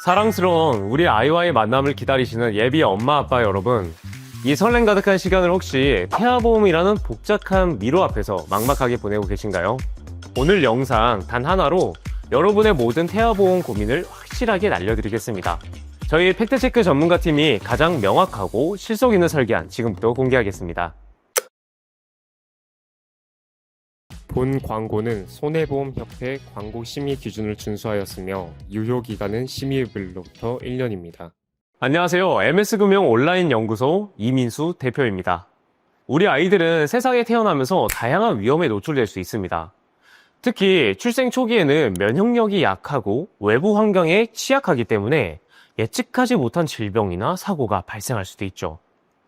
사랑스러운 우리 아이와의 만남을 기다리시는 예비 엄마 아빠 여러분, 이 설렘 가득한 시간을 혹시 태아보험이라는 복잡한 미로 앞에서 막막하게 보내고 계신가요? 오늘 영상 단 하나로 여러분의 모든 태아보험 고민을 확실하게 날려드리겠습니다. 저희 팩트체크 전문가팀이 가장 명확하고 실속 있는 설계안 지금부터 공개하겠습니다. 본 광고는 손해보험협회 광고 심의 기준을 준수하였으며 유효기간은 심의일로부터 1년입니다. 안녕하세요. MS금융 온라인 연구소 이민수 대표입니다. 우리 아이들은 세상에 태어나면서 다양한 위험에 노출될 수 있습니다. 특히 출생 초기에는 면역력이 약하고 외부 환경에 취약하기 때문에 예측하지 못한 질병이나 사고가 발생할 수도 있죠.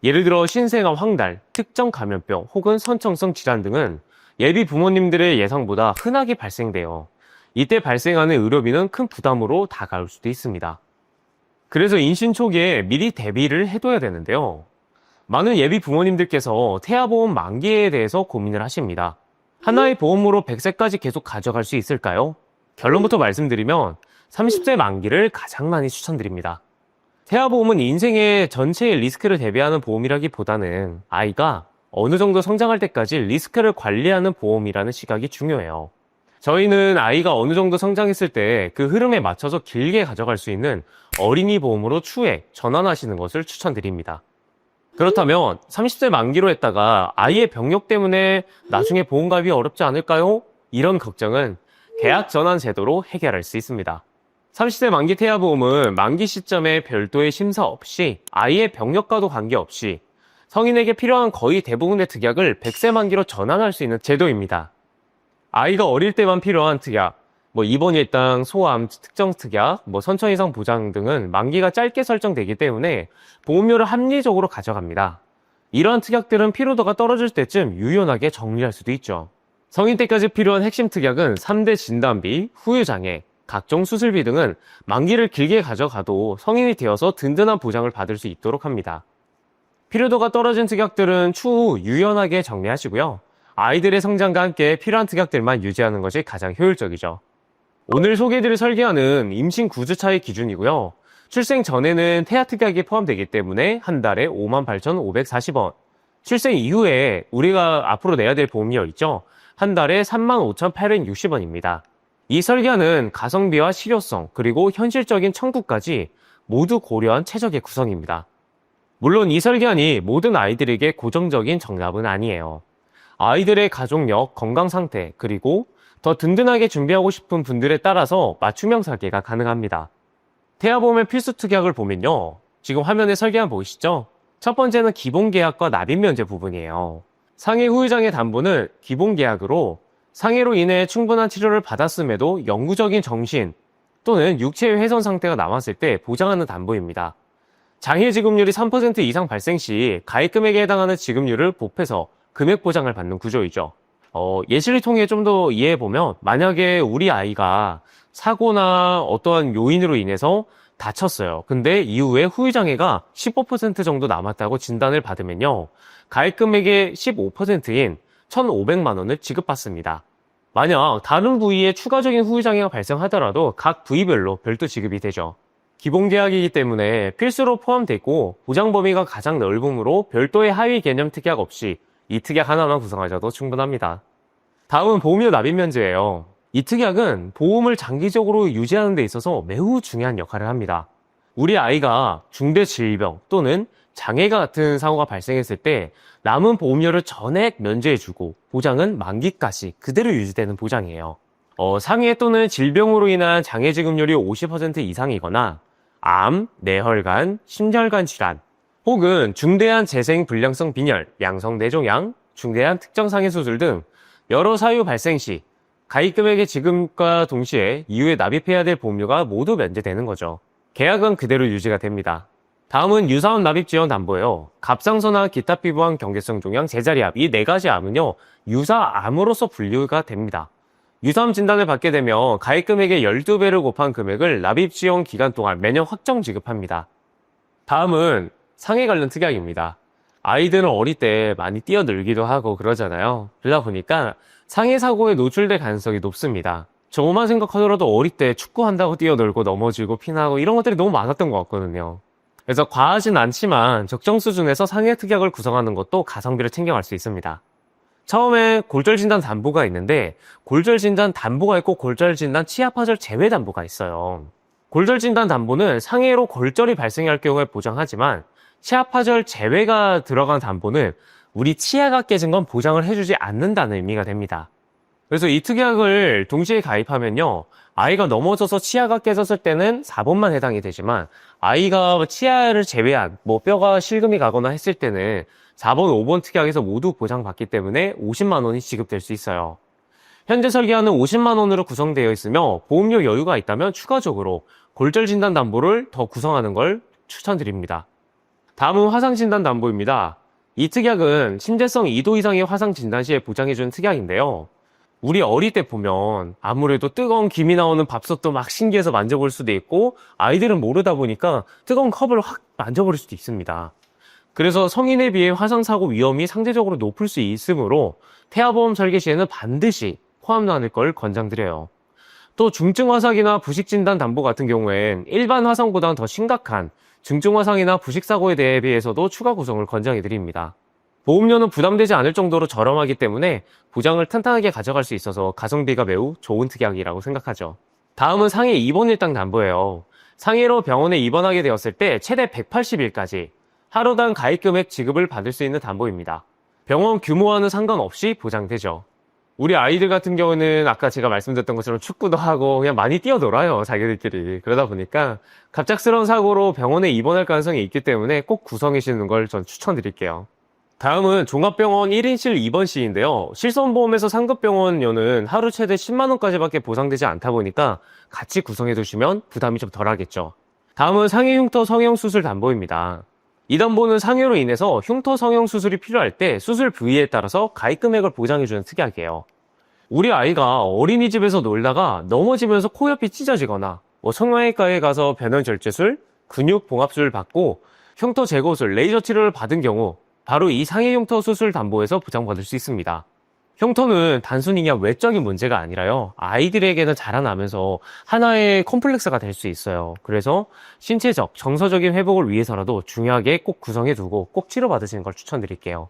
예를 들어 신생아 황달, 특정 감염병 혹은 선천성 질환 등은 예비 부모님들의 예상보다 흔하게 발생돼요. 이때 발생하는 의료비는 큰 부담으로 다가올 수도 있습니다. 그래서 임신 초기에 미리 대비를 해둬야 되는데요. 많은 예비 부모님들께서 태아보험 만기에 대해서 고민을 하십니다. 하나의 보험으로 100세까지 계속 가져갈 수 있을까요? 결론부터 말씀드리면 30세 만기를 가장 많이 추천드립니다. 태아보험은 인생의 전체의 리스크를 대비하는 보험이라기보다는 아이가 어느 정도 성장할 때까지 리스크를 관리하는 보험이라는 시각이 중요해요. 저희는 아이가 어느 정도 성장했을 때 그 흐름에 맞춰서 길게 가져갈 수 있는 어린이 보험으로 추후에 전환하시는 것을 추천드립니다. 그렇다면 30세 만기로 했다가 아이의 병력 때문에 나중에 보험 가입이 어렵지 않을까요? 이런 걱정은 계약 전환 제도로 해결할 수 있습니다. 30세 만기 태아보험은 만기 시점에 별도의 심사 없이 아이의 병력과도 관계없이 성인에게 필요한 거의 대부분의 특약을 100세 만기로 전환할 수 있는 제도입니다. 아이가 어릴 때만 필요한 특약, 입원 일당, 소암, 특정 특약, 선천 이상 보장 등은 만기가 짧게 설정되기 때문에 보험료를 합리적으로 가져갑니다. 이러한 특약들은 피로도가 떨어질 때쯤 유연하게 정리할 수도 있죠. 성인 때까지 필요한 핵심 특약은 3대 진단비, 후유장애, 각종 수술비 등은 만기를 길게 가져가도 성인이 되어서 든든한 보장을 받을 수 있도록 합니다. 필요도가 떨어진 특약들은 추후 유연하게 정리하시고요. 아이들의 성장과 함께 필요한 특약들만 유지하는 것이 가장 효율적이죠. 오늘 소개해드릴 설계안은 임신 9주차의 기준이고요. 출생 전에는 태아 특약이 포함되기 때문에 한 달에 58,540원. 출생 이후에 우리가 앞으로 내야 될 보험료 있죠? 한 달에 35,860원입니다. 이 설계안은 가성비와 실효성 그리고 현실적인 청구까지 모두 고려한 최적의 구성입니다. 물론 이 설계안이 모든 아이들에게 고정적인 정답은 아니에요. 아이들의 가족력, 건강 상태, 그리고 더 든든하게 준비하고 싶은 분들에 따라서 맞춤형 설계가 가능합니다. 태아보험의 필수 특약을 보면요. 지금 화면에 설계안 보이시죠? 첫 번째는 기본계약과 납입면제 부분이에요. 상해 후유장애 담보는 기본계약으로 상해로 인해 충분한 치료를 받았음에도 영구적인 정신 또는 육체의 훼손 상태가 남았을 때 보장하는 담보입니다. 장애 지급률이 3% 이상 발생 시 가입 금액에 해당하는 지급률을 곱해서 금액 보장을 받는 구조이죠. 예시를 통해 좀 더 이해해보면 만약에 우리 아이가 사고나 어떠한 요인으로 인해서 다쳤어요. 근데 이후에 후유장애가 15% 정도 남았다고 진단을 받으면요. 가입 금액의 15%인 1,500만 원을 지급받습니다. 만약 다른 부위에 추가적인 후유장애가 발생하더라도 각 부위별로 별도 지급이 되죠. 기본계약이기 때문에 필수로 포함되고 보장 범위가 가장 넓으므로 별도의 하위 개념 특약 없이 이 특약 하나만 구성하셔도 충분합니다. 다음은 보험료 납입면제예요. 이 특약은 보험을 장기적으로 유지하는 데 있어서 매우 중요한 역할을 합니다. 우리 아이가 중대 질병 또는 장애가 같은 사고가 발생했을 때 남은 보험료를 전액 면제해주고 보장은 만기까지 그대로 유지되는 보장이에요. 상해 또는 질병으로 인한 장애 지급률이 50% 이상이거나 암, 뇌혈관, 심혈관 질환, 혹은 중대한 재생 불량성 빈혈, 양성 뇌종양, 중대한 특정 상해 수술 등 여러 사유 발생 시 가입 금액의 지급과 동시에 이후에 납입해야 될 보험료가 모두 면제되는 거죠. 계약은 그대로 유지가 됩니다. 다음은 유사암 납입 지원 담보예요. 갑상선암, 기타 피부암, 경계성 종양, 제자리암 이 4가지 암은요 유사암으로서 분류가 됩니다. 유사암 진단을 받게 되면 가입 금액의 12배를 곱한 금액을 납입 지원 기간 동안 매년 확정 지급합니다. 다음은 상해 관련 특약입니다. 아이들은 어릴 때 많이 뛰어놀기도 하고 그러잖아요. 그러다 보니까 상해 사고에 노출될 가능성이 높습니다. 저만 생각하더라도 어릴 때 축구한다고 뛰어놀고 넘어지고 피나고 이런 것들이 너무 많았던 것 같거든요. 그래서 과하진 않지만 적정 수준에서 상해 특약을 구성하는 것도 가성비를 챙겨갈 수 있습니다. 처음에 골절진단 담보가 있는데 골절진단 담보가 있고 골절진단 치아파절 제외 담보가 있어요. 골절진단 담보는 상해로 골절이 발생할 경우에 보장하지만 치아파절 제외가 들어간 담보는 우리 치아가 깨진 건 보장을 해주지 않는다는 의미가 됩니다. 그래서 이 특약을 동시에 가입하면요, 아이가 넘어져서 치아가 깨졌을 때는 4번만 해당이 되지만 아이가 치아를 제외한 뼈가 실금이 가거나 했을 때는 4번, 5번 특약에서 모두 보장받기 때문에 50만 원이 지급될 수 있어요. 현재 설계하는 50만 원으로 구성되어 있으며 보험료 여유가 있다면 추가적으로 골절 진단 담보를 더 구성하는 걸 추천드립니다. 다음은 화상 진단 담보입니다. 이 특약은 심재성 2도 이상의 화상 진단 시에 보장해주는 특약인데요. 우리 어릴 때 보면 아무래도 뜨거운 김이 나오는 밥솥도 막 신기해서 만져볼 수도 있고 아이들은 모르다 보니까 뜨거운 컵을 확 만져버릴 수도 있습니다. 그래서 성인에 비해 화상사고 위험이 상대적으로 높을 수 있으므로 태아보험 설계 시에는 반드시 포함하는 걸 권장드려요. 또 중증 화상이나 부식 진단 담보 같은 경우엔 일반 화상보다는 더 심각한 중증 화상이나 부식 사고에 대비해서도 추가 구성을 권장해드립니다. 보험료는 부담되지 않을 정도로 저렴하기 때문에 보장을 탄탄하게 가져갈 수 있어서 가성비가 매우 좋은 특약이라고 생각하죠. 다음은 상해 입원 일당 담보예요. 상해로 병원에 입원하게 되었을 때 최대 180일까지 하루당 가입 금액 지급을 받을 수 있는 담보입니다. 병원 규모와는 상관없이 보장되죠. 우리 아이들 같은 경우는 아까 제가 말씀드렸던 것처럼 축구도 하고 그냥 많이 뛰어놀아요, 자기들끼리. 그러다 보니까 갑작스러운 사고로 병원에 입원할 가능성이 있기 때문에 꼭 구성해주는 걸 전 추천드릴게요. 다음은 종합병원 1인실 입원 시인데요. 실손보험에서 상급병원료는 하루 최대 10만원까지밖에 보상되지 않다 보니까 같이 구성해 두시면 부담이 좀 덜하겠죠. 다음은 상해 흉터 성형 수술 담보입니다. 이 담보는 상해로 인해서 흉터 성형 수술이 필요할 때 수술 부위에 따라서 가입 금액을 보장해주는 특약이에요. 우리 아이가 어린이집에서 놀다가 넘어지면서 코 옆이 찢어지거나 성형외과에 가서 변형절제술, 근육봉합술 받고 흉터 제거술, 레이저 치료를 받은 경우 바로 이 상해 흉터 수술 담보에서 보장받을 수 있습니다. 흉터는 단순히 그냥 외적인 문제가 아니라요, 아이들에게는 자라나면서 하나의 컴플렉스가 될 수 있어요. 그래서 신체적, 정서적인 회복을 위해서라도 중요하게 꼭 구성해두고 꼭 치료받으시는 걸 추천드릴게요.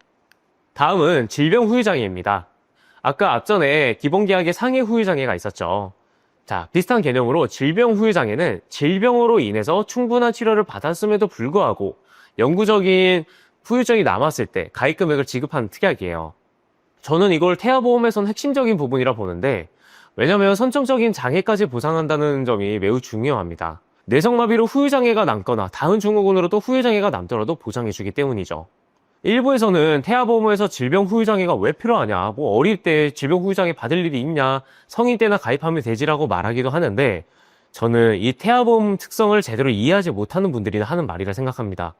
다음은 질병 후유장애입니다. 아까 앞전에 기본계약에 상해 후유장애가 있었죠. 자, 비슷한 개념으로 질병 후유장애는 질병으로 인해서 충분한 치료를 받았음에도 불구하고 영구적인 후유증이 남았을 때 가입 금액을 지급하는 특약이에요. 저는 이걸 태아보험에선 핵심적인 부분이라 보는데, 왜냐면 선천적인 장애까지 보상한다는 점이 매우 중요합니다. 뇌성마비로 후유장애가 남거나 다운 증후군으로도 후유장애가 남더라도 보장해주기 때문이죠. 일부에서는 태아보험에서 질병 후유장애가 왜 필요하냐, 어릴 때 질병 후유장애 받을 일이 있냐, 성인 때나 가입하면 되지라고 말하기도 하는데, 저는 이 태아보험 특성을 제대로 이해하지 못하는 분들이 하는 말이라 생각합니다.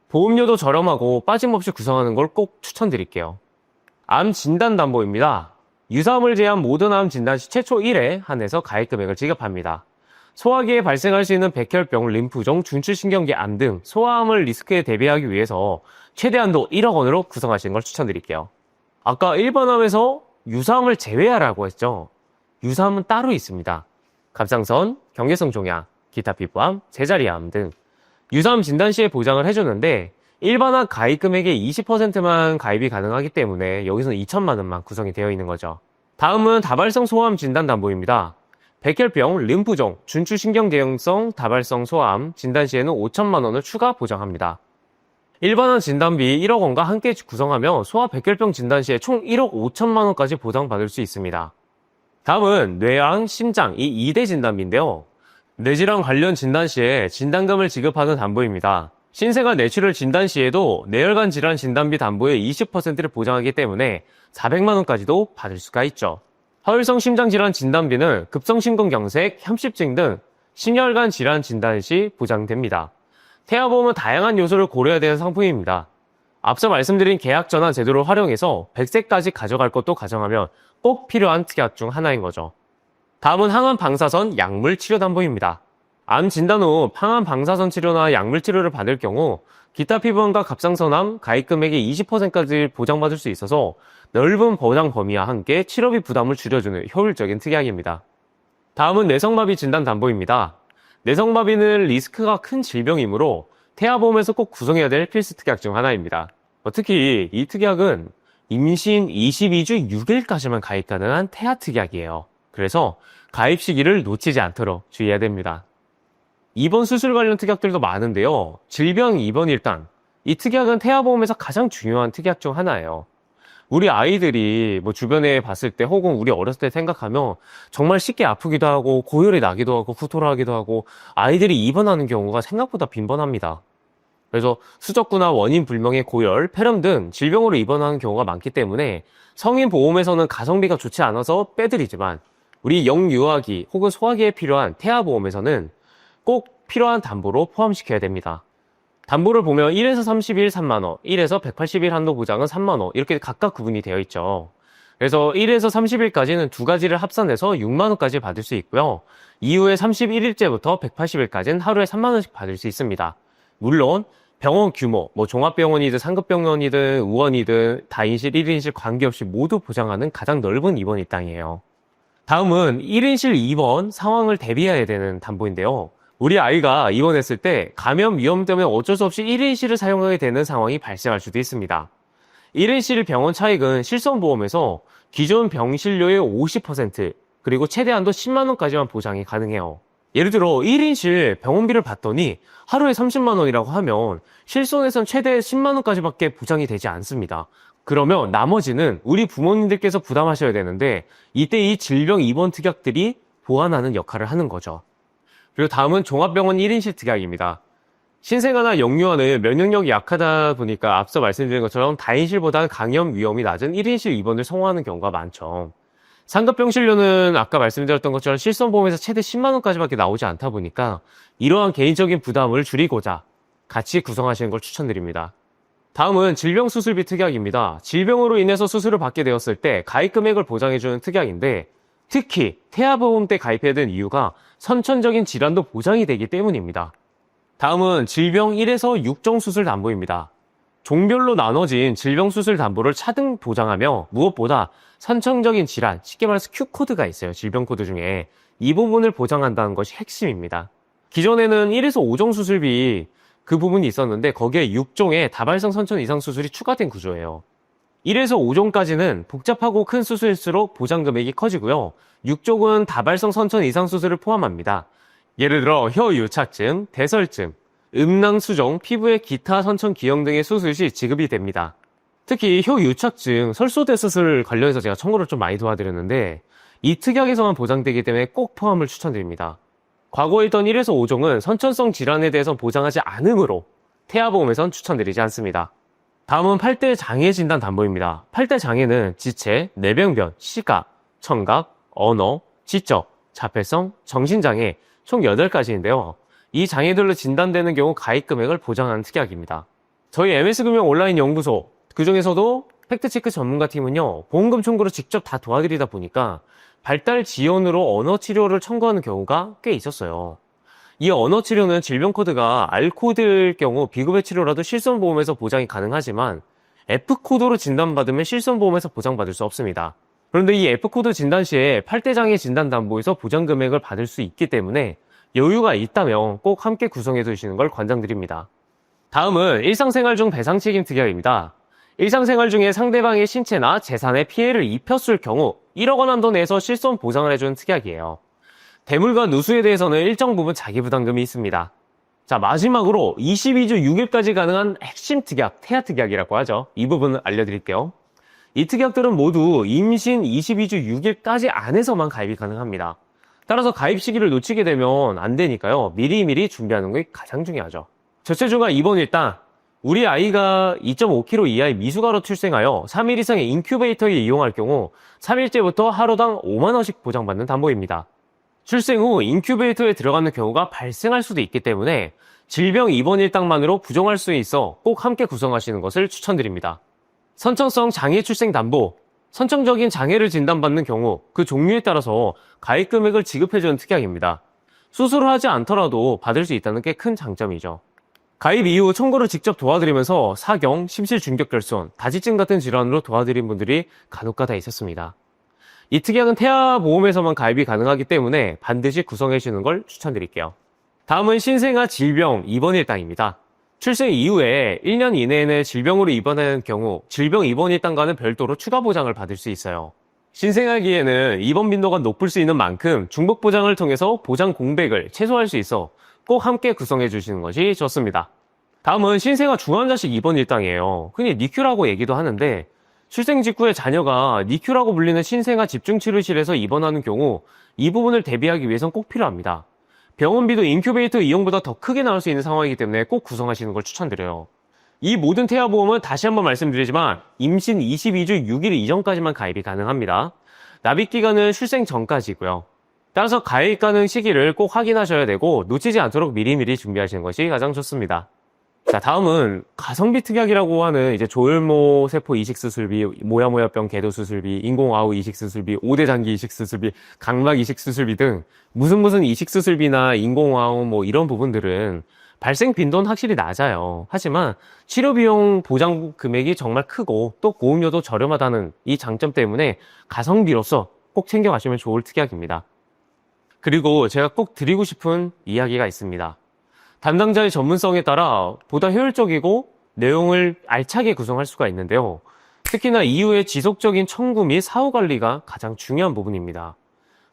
보험료도 저렴하고 빠짐없이 구성하는 걸 꼭 추천드릴게요. 암 진단 담보입니다. 유사암을 제한 모든 암 진단 시 최초 1회 한해서 가입 금액을 지급합니다. 소화기에 발생할 수 있는 백혈병, 림프종, 중추신경계 암 등 소아암을 리스크에 대비하기 위해서 최대한도 1억 원으로 구성하시는 걸 추천드릴게요. 아까 일반암에서 유사암을 제외하라고 했죠. 유사암은 따로 있습니다. 갑상선, 경계성 종양, 기타 피부암, 제자리암 등 유사암 진단 시에 보장을 해주는데 일반암 가입 금액의 20%만 가입이 가능하기 때문에 여기서는 2천만 원만 구성이 되어 있는 거죠. 다음은 다발성 소아암 진단 담보입니다. 백혈병, 림프종, 중추신경대형성 다발성 소아암 진단 시에는 5천만 원을 추가 보장합니다. 일반암 진단비 1억 원과 함께 구성하며 소아 백혈병 진단 시에 총 1억 5천만 원까지 보장받을 수 있습니다. 다음은 뇌암, 심장 이 2대 진단비인데요. 뇌질환 관련 진단 시에 진단금을 지급하는 담보입니다. 신생아 뇌출혈 진단 시에도 뇌혈관 질환 진단비 담보의 20%를 보장하기 때문에 400만 원까지도 받을 수가 있죠. 허혈성 심장질환 진단비는 급성심근경색, 협심증 등 심혈관 질환 진단 시 보장됩니다. 태아보험은 다양한 요소를 고려해야 되는 상품입니다. 앞서 말씀드린 계약 전환 제도를 활용해서 100세까지 가져갈 것도 가정하면 꼭 필요한 특약 중 하나인 거죠. 다음은 항암 방사선 약물 치료 담보입니다. 암 진단 후 항암 방사선 치료나 약물 치료를 받을 경우 기타 피부암과 갑상선암 가입 금액의 20%까지 보장받을 수 있어서 넓은 보장 범위와 함께 치료비 부담을 줄여주는 효율적인 특약입니다. 다음은 내성마비 진단 담보입니다. 내성마비는 리스크가 큰 질병이므로 태아보험에서 꼭 구성해야 될 필수 특약 중 하나입니다. 특히 이 특약은 임신 22주 6일까지만 가입 가능한 태아 특약이에요. 그래서 가입 시기를 놓치지 않도록 주의해야 됩니다. 입원 수술 관련 특약들도 많은데요. 질병 입원 일당. 이 특약은 태아보험에서 가장 중요한 특약 중 하나예요. 우리 아이들이 주변에 봤을 때 혹은 우리 어렸을 때 생각하면 정말 쉽게 아프기도 하고 고열이 나기도 하고 구토를 하기도 하고 아이들이 입원하는 경우가 생각보다 빈번합니다. 그래서 수족구나 원인 불명의 고열, 폐렴 등 질병으로 입원하는 경우가 많기 때문에 성인 보험에서는 가성비가 좋지 않아서 빼드리지만 우리 영유아기 혹은 소아기에 필요한 태아보험에서는 꼭 필요한 담보로 포함시켜야 됩니다. 담보를 보면 1에서 30일 3만원, 1에서 180일 한도 보장은 3만원 이렇게 각각 구분이 되어 있죠. 그래서 1에서 30일까지는 두 가지를 합산해서 6만원까지 받을 수 있고요. 이후에 31일째부터 180일까지는 하루에 3만원씩 받을 수 있습니다. 물론 병원 규모, 종합병원이든 상급병원이든 우원이든 다인실, 1인실 관계없이 모두 보장하는 가장 넓은 입원 일당이에요. 다음은 1인실 입원 상황을 대비해야 되는 담보인데요. 우리 아이가 입원했을 때 감염 위험 때문에 어쩔 수 없이 1인실을 사용하게 되는 상황이 발생할 수도 있습니다. 1인실 병원 차익은 실손보험에서 기존 병실료의 50% 그리고 최대한도 10만원까지만 보장이 가능해요. 예를 들어 1인실 병원비를 받더니 하루에 30만원이라고 하면 실손에선 최대 10만원까지밖에 보장이 되지 않습니다. 그러면 나머지는 우리 부모님들께서 부담하셔야 되는데 이때 이 질병 입원 특약들이 보완하는 역할을 하는 거죠. 그리고 다음은 종합병원 1인실 특약입니다. 신생아나 영유아는 면역력이 약하다 보니까 앞서 말씀드린 것처럼 다인실보다는 감염 위험이 낮은 1인실 입원을 선호하는 경우가 많죠. 상급병실료는 아까 말씀드렸던 것처럼 실손보험에서 최대 10만원까지밖에 나오지 않다 보니까 이러한 개인적인 부담을 줄이고자 같이 구성하시는 걸 추천드립니다. 다음은 질병수술비 특약입니다. 질병으로 인해서 수술을 받게 되었을 때 가입 금액을 보장해주는 특약인데 특히 태아보험 때 가입해야 되는 이유가 선천적인 질환도 보장이 되기 때문입니다. 다음은 질병 1에서 6종 수술 담보입니다. 종별로 나눠진 질병 수술 담보를 차등 보장하며 무엇보다 선천적인 질환, 쉽게 말해서 Q코드가 있어요. 질병 코드 중에. 이 부분을 보장한다는 것이 핵심입니다. 기존에는 1에서 5종 수술비 그 부분이 있었는데 거기에 6종의 다발성 선천 이상 수술이 추가된 구조예요. 1에서 5종까지는 복잡하고 큰 수술일수록 보장 금액이 커지고요. 6종은 다발성 선천 이상 수술을 포함합니다. 예를 들어 혀 유착증, 대설증, 음낭 수정, 피부의 기타 선천 기형 등의 수술 시 지급이 됩니다. 특히 혀 유착증, 설소대 수술 관련해서 제가 청구를 좀 많이 도와드렸는데 이 특약에서만 보장되기 때문에 꼭 포함을 추천드립니다. 과거에 있던 1에서 5종은 선천성 질환에 대해서 보장하지 않으므로 태아보험에선 추천드리지 않습니다. 다음은 8대 장애 진단 담보입니다. 8대 장애는 지체, 뇌병변, 시각, 청각, 언어, 지적, 자폐성, 정신장애 총 8가지인데요. 이 장애들로 진단되는 경우 가입 금액을 보장하는 특약입니다. 저희 MS금융 온라인 연구소, 그중에서도 팩트체크 전문가팀은요, 보험금 청구를 직접 다 도와드리다 보니까 발달 지연으로 언어 치료를 청구하는 경우가 꽤 있었어요. 이 언어 치료는 질병 코드가 R코드일 경우 비급여 치료라도 실손보험에서 보장이 가능하지만 F코드로 진단받으면 실손보험에서 보장받을 수 없습니다. 그런데 이 F코드 진단 시에 8대 장애 진단 담보에서 보장 금액을 받을 수 있기 때문에 여유가 있다면 꼭 함께 구성해 두시는 걸 권장드립니다. 다음은 일상생활 중 배상 책임 특약입니다. 일상생활 중에 상대방의 신체나 재산에 피해를 입혔을 경우 1억 원 한도 내에서 실손 보상을 해주는 특약이에요. 대물과 누수에 대해서는 일정 부분 자기부담금이 있습니다. 자, 마지막으로 22주 6일까지 가능한 핵심 특약, 태아 특약이라고 하죠. 이 부분을 알려드릴게요. 이 특약들은 모두 임신 22주 6일까지 안에서만 가입이 가능합니다. 따라서 가입 시기를 놓치게 되면 안 되니까요. 미리미리 준비하는 게 가장 중요하죠. 저체중과 입원 일당, 우리 아이가 2.5kg 이하의 미숙아로 출생하여 3일 이상의 인큐베이터에 이용할 경우 3일째부터 하루당 5만원씩 보장받는 담보입니다. 출생 후 인큐베이터에 들어가는 경우가 발생할 수도 있기 때문에 질병 입원 일당만으로 부정할 수 있어 꼭 함께 구성하시는 것을 추천드립니다. 선천성 장애 출생 담보, 선천적인 장애를 진단받는 경우 그 종류에 따라서 가입 금액을 지급해주는 특약입니다. 수술을 하지 않더라도 받을 수 있다는 게 큰 장점이죠. 가입 이후 청구를 직접 도와드리면서 사경, 심실 중격결손, 다지증 같은 질환으로 도와드린 분들이 간혹가다 있었습니다. 이 특약은 태아보험에서만 가입이 가능하기 때문에 반드시 구성해 주는 걸 추천드릴게요. 다음은 신생아 질병 입원 일당입니다. 출생 이후에 1년 이내에는 질병으로 입원하는 경우 질병 입원 일당과는 별도로 추가 보장을 받을 수 있어요. 신생아기에는 입원 빈도가 높을 수 있는 만큼 중복 보장을 통해서 보장 공백을 최소화할 수 있어 꼭 함께 구성해 주시는 것이 좋습니다. 다음은 신생아 중환자실 입원 일당이에요. 흔히 니큐라고 얘기도 하는데 출생 직후에 자녀가 니큐라고 불리는 신생아 집중치료실에서 입원하는 경우 이 부분을 대비하기 위해선 꼭 필요합니다. 병원비도 인큐베이터 이용보다 더 크게 나올 수 있는 상황이기 때문에 꼭 구성하시는 걸 추천드려요. 이 모든 태아보험은 다시 한번 말씀드리지만 임신 22주 6일 이전까지만 가입이 가능합니다. 납입기간은 출생 전까지고요. 따라서 가입 가능 시기를 꼭 확인하셔야 되고 놓치지 않도록 미리미리 준비하시는 것이 가장 좋습니다. 자, 다음은 가성비 특약이라고 하는 이제 조혈모 세포 이식 수술비, 모야모야병 개도 수술비, 인공아우 이식 수술비, 5대 장기 이식 수술비, 각막 이식 수술비 등 무슨 이식 수술비나 인공아우 뭐 이런 부분들은 발생 빈도는 확실히 낮아요. 하지만 치료 비용 보장 금액이 정말 크고 또 보험료도 저렴하다는 이 장점 때문에 가성비로서 꼭 챙겨가시면 좋을 특약입니다. 그리고 제가 꼭 드리고 싶은 이야기가 있습니다. 담당자의 전문성에 따라 보다 효율적이고 내용을 알차게 구성할 수가 있는데요. 특히나 이후의 지속적인 청구 및 사후 관리가 가장 중요한 부분입니다.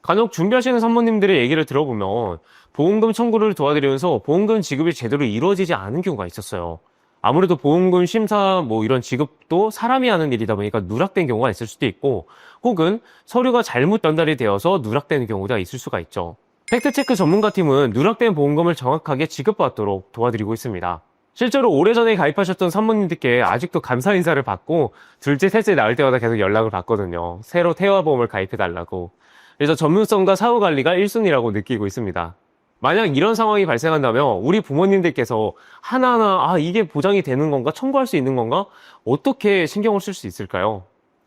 간혹 준비하시는 산모님들의 얘기를 들어보면 보험금 청구를 도와드리면서 보험금 지급이 제대로 이루어지지 않은 경우가 있었어요. 아무래도 보험금 심사 뭐 이런 지급도 사람이 하는 일이다 보니까 누락된 경우가 있을 수도 있고 혹은 서류가 잘못 전달이 되어서 누락되는 경우가 있을 수가 있죠. 팩트체크 전문가팀은 누락된 보험금을 정확하게 지급받도록 도와드리고 있습니다. 실제로 오래전에 가입하셨던 산모님들께 아직도 감사 인사를 받고 둘째, 셋째 낳을 때마다 계속 연락을 받거든요. 새로 태아보험을 가입해달라고. 그래서 전문성과 사후 관리가 1순위라고 느끼고 있습니다. 만약 이런 상황이 발생한다면 우리 부모님들께서 하나하나 이게 보장이 되는 건가? 청구할 수 있는 건가? 어떻게 신경을 쓸 수 있을까요?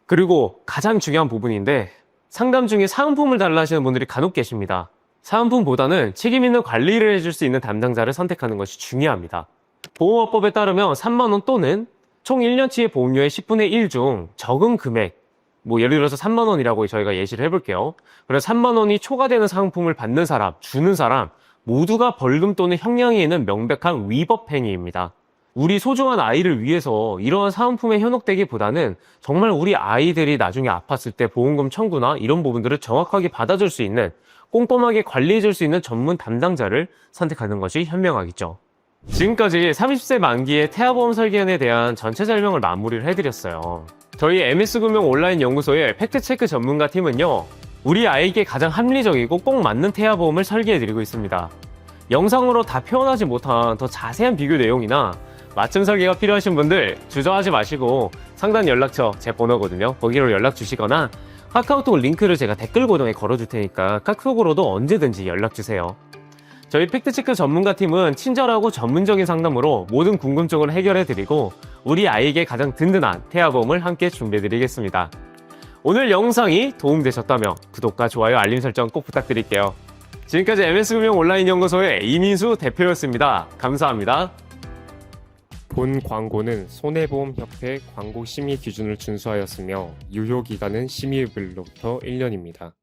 그리고 가장 중요한 부분인데 상담 중에 사은품을 달라 하시는 분들이 간혹 계십니다. 사은품보다는 책임 있는 관리를 해줄 수 있는 담당자를 선택하는 것이 중요합니다. 보험업법에 따르면 3만원 또는 총 1년치의 보험료의 10분의 1 중 적은 금액, 뭐 예를 들어서 3만원이라고 저희가 예시를 해볼게요. 그래서 3만원이 초과되는 사은품을 받는 사람, 주는 사람 모두가 벌금 또는 형량이 있는 명백한 위법 행위입니다. 우리 소중한 아이를 위해서 이러한 사은품에 현혹되기보다는 정말 우리 아이들이 나중에 아팠을 때 보험금 청구나 이런 부분들을 정확하게 받아줄 수 있는 꼼꼼하게 관리해줄 수 있는 전문 담당자를 선택하는 것이 현명하겠죠. 지금까지 30세 만기의 태아보험 설계안에 대한 전체 설명을 마무리를 해드렸어요. 저희 MS금융 온라인 연구소의 팩트체크 전문가 팀은요, 우리 아이에게 가장 합리적이고 꼭 맞는 태아보험을 설계해드리고 있습니다. 영상으로 다 표현하지 못한 더 자세한 비교 내용이나 맞춤 설계가 필요하신 분들 주저하지 마시고 상담 연락처 제 번호거든요. 거기로 연락 주시거나 카카오톡 링크를 제가 댓글 고정에 걸어줄 테니까 카카오톡으로도 언제든지 연락주세요. 저희 팩트체크 전문가 팀은 친절하고 전문적인 상담으로 모든 궁금증을 해결해드리고 우리 아이에게 가장 든든한 태아보험을 함께 준비해드리겠습니다. 오늘 영상이 도움되셨다면 구독과 좋아요, 알림 설정 꼭 부탁드릴게요. 지금까지 MS금융 온라인 연구소의 이민수 대표였습니다. 감사합니다. 본 광고는 손해보험협회 광고 심의 기준을 준수하였으며 유효기간은 심의일로부터 1년입니다.